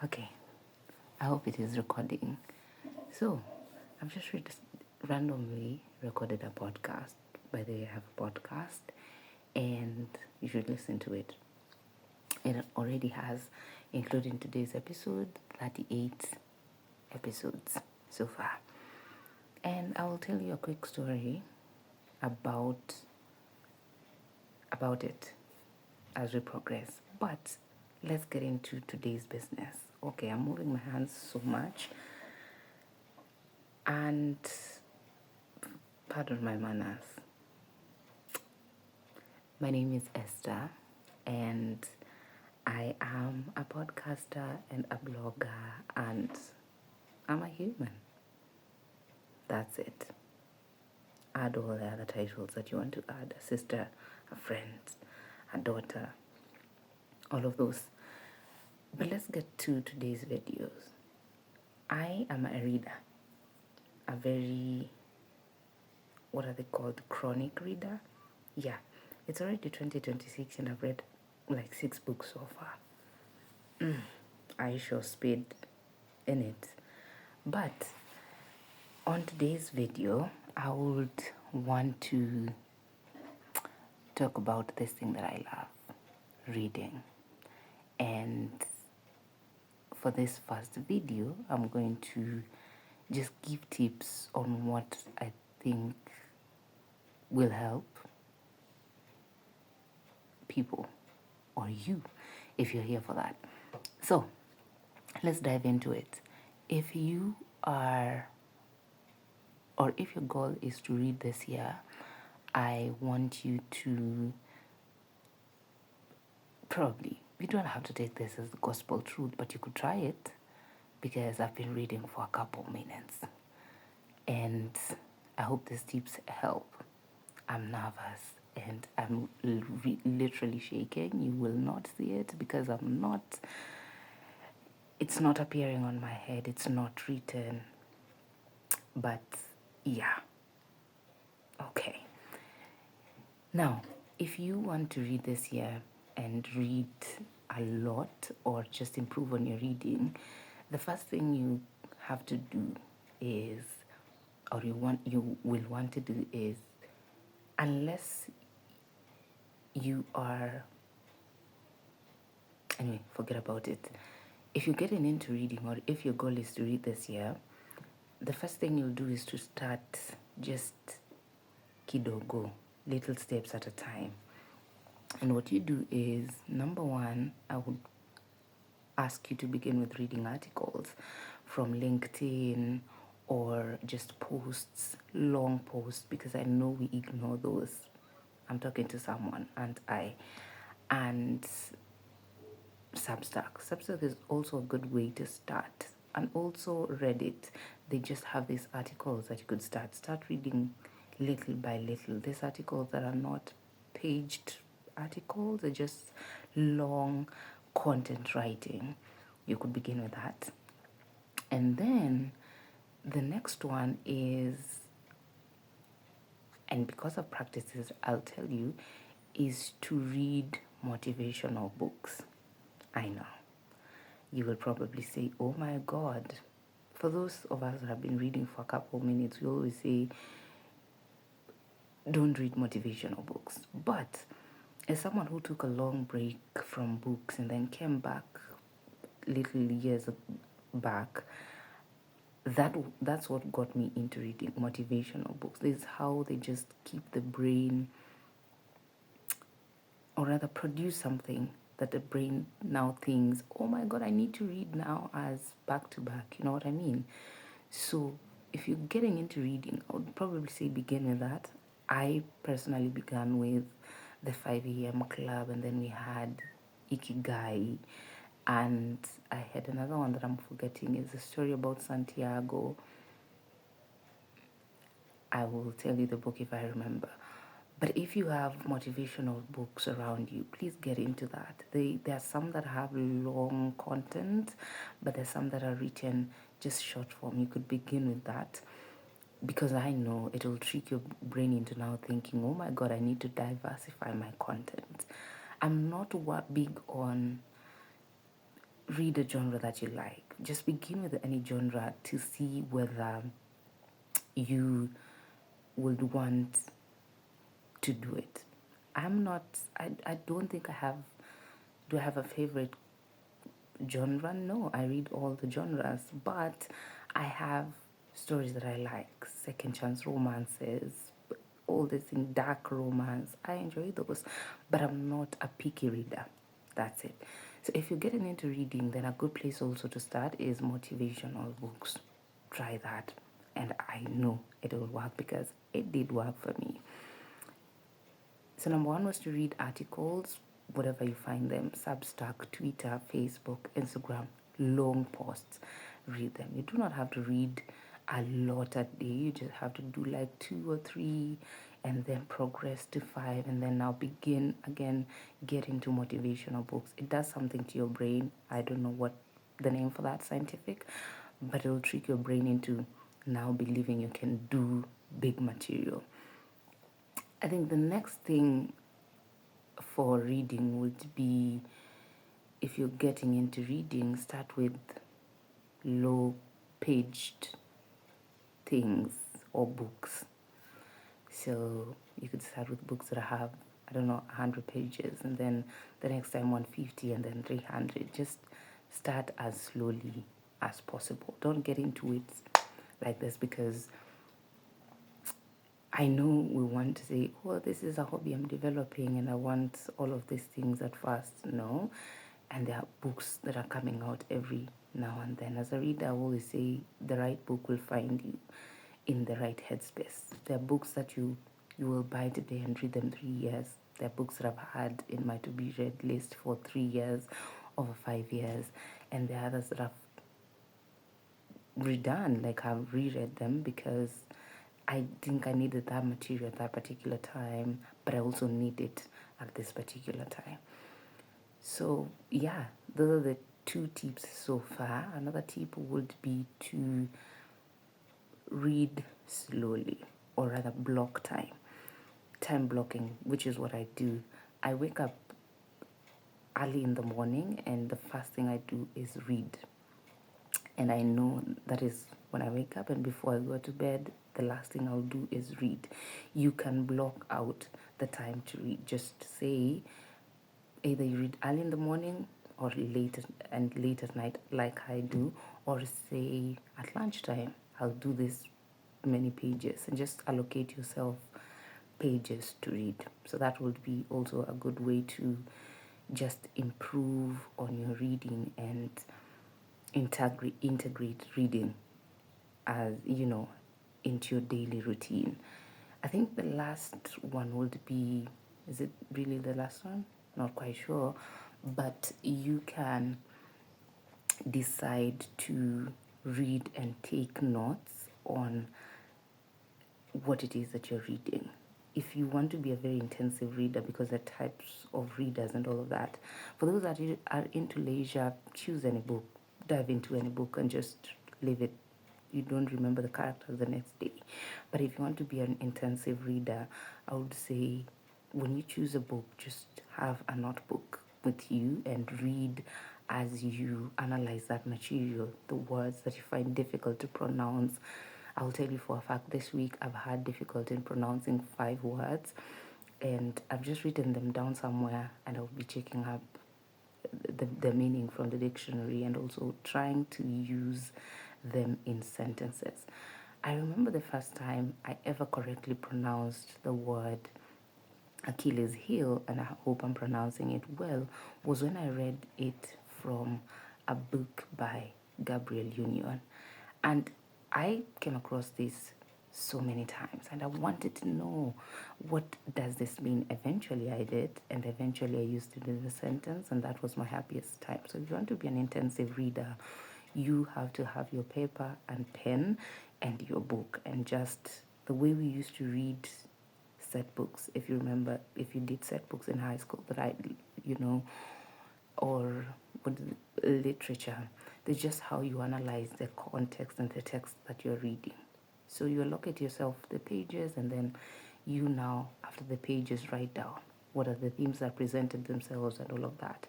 Okay, I hope it is recording. So, I've just randomly recorded a podcast. By the way, I have a podcast and you should listen to it. It already has, including today's episode, 38 episodes so far. And I will tell you a quick story about it as we progress. But let's get into today's business. Okay, I'm moving my hands so much. And pardon my manners. My name is Esther, and I am a podcaster and a blogger, and I'm a human. That's it. Add all the other titles that you want to add: a sister, a friend, a daughter, all of those. But let's get to today's videos. I am a reader, a very, what are they called, chronic reader? Yeah, it's already 2026 and I've read like 6 books so far. I sure speed in it. But on today's video, I would want to talk about this thing that I love, reading. And for this first video, I'm going to just give tips on what I think will help people or you if you're here for that. So let's dive into it. If you are, or if your goal is to read this year, I want you to probably, you don't have to take this as the gospel truth, but you could try it because I've been reading for a couple minutes and I hope these tips help. I'm nervous and I'm literally shaking. You will not see it because it's not appearing on my head, it's not written, but yeah, okay. Now, if you want to read this year and read a lot or just improve on your reading, the first thing you have to do is, or you will want to do is, unless you are, anyway, forget about it. If you're getting into reading or if your goal is to read this year, the first thing you'll do is to start just kidogo, little steps at a time. And what you do is, number one, I would ask you to begin with reading articles from LinkedIn or just posts, long posts, because I know we ignore those. I'm talking to someone, and Substack. Substack is also a good way to start. And also Reddit. They just have these articles that you could start reading little by little. These articles that are not paged articles, they're just long content writing. You could begin with that. And then the next one is, and because of practices, I'll tell you, is to read motivational books. I know. You will probably say, oh my God. For those of us that have been reading for a couple of minutes, we always say, don't read motivational books. But as someone who took a long break from books and then came back little years back, that's what got me into reading motivational books. This is how they just keep the brain, or rather produce something that the brain now thinks, oh my God, I need to read now, as back to back. You know what I mean? So if you're getting into reading, I would probably say begin with that. I personally began with the 5 a.m. club, and then we had Ikigai, and I had another one that I'm forgetting. It's a story about Santiago. I will tell you the book if I remember. But if you have motivational books around you, please get into that. There are some that have long content, but there's some that are written just short form. You could begin with that, because I know it will trick your brain into now thinking, oh my God, I need to diversify my content. I'm not big on read a genre that you like. Just begin with any genre to see whether you would want to do it. I don't think do I have a favorite genre? No, I read all the genres, but I have stories that I like, second chance romances, all this in dark romance. I enjoy those, but I'm not a picky reader. That's it. So if you're getting into reading, then a good place also to start is motivational books. Try that. And I know it will work because it did work for me. So number one was to read articles, whatever you find them, Substack, Twitter, Facebook, Instagram, long posts. Read them. You do not have to read a lot a day. You just have to do like 2 or 3 and then progress to 5 and then now begin again, get into motivational books. It does something to your brain. I don't know what the name for that scientific, but it will trick your brain into now believing you can do big material. I think the next thing for reading would be, if you're getting into reading, start with low paged things or books. So you could start with books that have, I don't know, 100 pages, and then the next time 150, and then 300. Just start as slowly as possible. Don't get into it like this, because I know we want to say, oh, this is a hobby I'm developing and I want all of these things at first. No. And there are books that are coming out every now and then. As a reader, I always say the right book will find you in the right headspace. There are books that you will buy today and read them 3 years. There are books that I've had in my to be read list for 3 years, over 5 years. And there are others that I've redone, like I've reread them because I think I needed that material at that particular time, but I also need it at this particular time. So yeah, those are the 2 tips so far. Another tip would be to read slowly, or rather block time. Time blocking, which is what I do. I wake up early in the morning and the first thing I do is read. And I know that is when I wake up, and before I go to bed, the last thing I'll do is read. You can block out the time to read. Just say either you read early in the morning or late at night, like I do, or say at lunchtime I'll do this many pages, and just allocate yourself pages to read. So that would be also a good way to just improve on your reading and integrate reading, as you know, into your daily routine. I think the last one would be, is it really the last one? Not quite sure, but you can decide to read and take notes on what it is that you're reading. If you want to be a very intensive reader, because there are types of readers and all of that, for those that are into leisure, choose any book, dive into any book and just leave it. You don't remember the characters the next day. But if you want to be an intensive reader, I would say when you choose a book, just have a notebook with you and read as you analyze that material, the words that you find difficult to pronounce. I'll tell you for a fact, this week I've had difficulty in pronouncing 5 words, and I've just written them down somewhere, and I'll be checking up the meaning from the dictionary and also trying to use them in sentences. I remember the first time I ever correctly pronounced the word Achilles heel, and I hope I'm pronouncing it well, was when I read it from a book by Gabriel Union. And I came across this so many times, and I wanted to know, what does this mean? Eventually I did, and eventually I used it in a sentence, and that was my happiest time. So if you want to be an intensive reader, you have to have your paper and pen and your book, and just the way we used to read set books, if you remember, if you did set books in high school, that I, or what, literature, it's just how you analyze the context and the text that you're reading. So you allocate yourself the pages, and then you now, after the pages, write down what are the themes that presented themselves and all of that.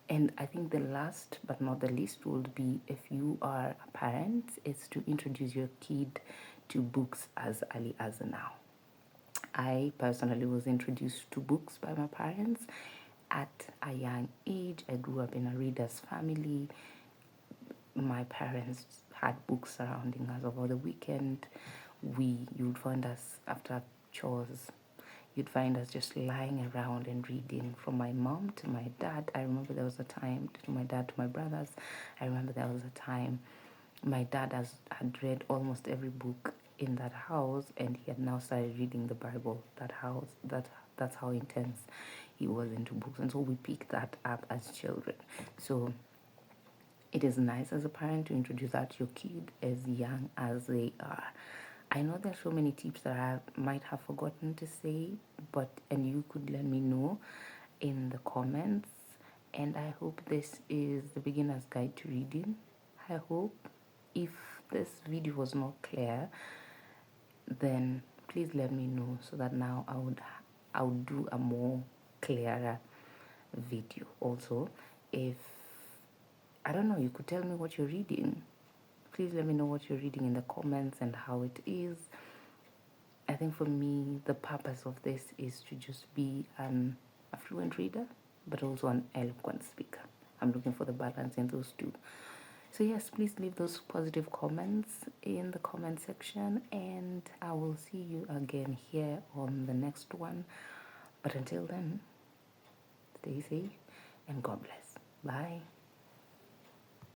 And I think the last but not the least would be, if you are a parent, is to introduce your kid to books as early as now. I personally was introduced to books by my parents at a young age. I grew up in a reader's family. My parents had books surrounding us over the weekend. You'd find us after chores, you'd find us just lying around and reading. From my mom to my dad, I remember there was a time, to my dad, to my brothers, I remember there was a time my dad had read almost every book in that house, and he had now started reading the Bible. That's how intense he was into books, and so we picked that up as children. So it is nice as a parent to introduce that to your kid as young as they are. I know there's so many tips that I might have forgotten to say, and you could let me know in the comments. And I hope this is the beginner's guide to reading. I hope. If this video was not clear, then please let me know, so that now I would do a more clearer video. Also, if I don't know, you could tell me what you're reading. Please let me know what you're reading in the comments and how it is. I think for me, the purpose of this is to just be a fluent reader, but also an eloquent speaker. I'm looking for the balance in those two. So yes, please leave those positive comments in the comment section, and I will see you again here on the next one. But until then, stay safe and God bless. Bye.